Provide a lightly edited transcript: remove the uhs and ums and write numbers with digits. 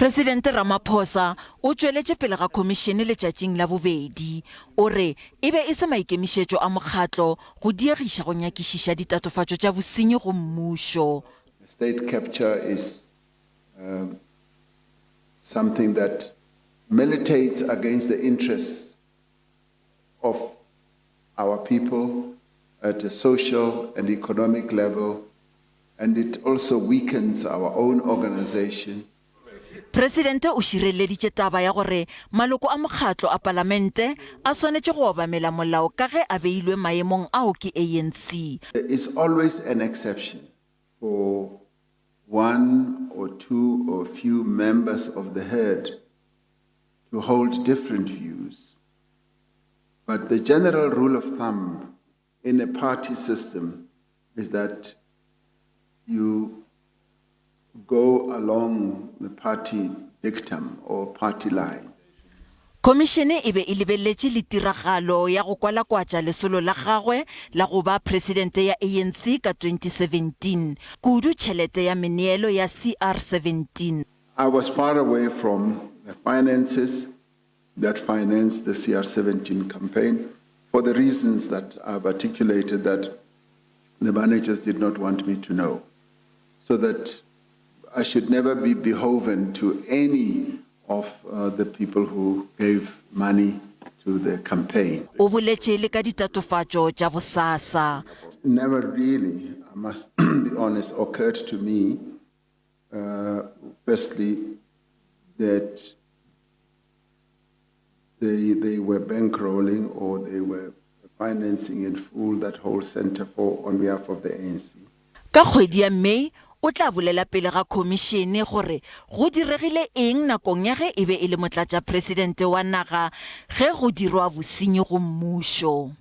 President Ramaphosa o tsweletše pele ga komišene letšatšing la bobedi o re e be e se maikemišetšo a mokgatlo go diegiša go nyakišiša ditatofatšo tša bosenyi go mmušo. State capture is something that militates against the interests of our people at a social and economic level, and it also weakens our own organization. Presidente o šireleditše taba ya gore maloko a mokgatlo a palamente a swanetše go obamela molao ka ge a beilwe maemong ao ke ANC. There is always an exception for one or two or few members of the herd to hold different views. But the general rule of thumb in a party system is that you go along the party dictum or party line. Komišene e be e lebeletše le tiragalo ya go kwalakwatša lesolo la gagwe la go ba presidente ya ANC ka 2017 kudu tšhelete ya meneelo ya CR17. I was far away from the finances that financed the CR17 campaign for the reasons that I've articulated that the managers did not want me to know, so that I should never be beholden to any of the people who gave money to the campaign. O boletše le ka ditatofatšo tša bosasa. Never really, I must be honest, occurred to me, firstly, that they were bankrolling or they were financing in full that whole center for on behalf of the ANC. Ka kgwedi ya Mei, o tla bolela pele ga komišene gore go diregile eng nakong ya ge e be e le motlatša presidente wa naga ge go dirwa bosenyi go mmušo.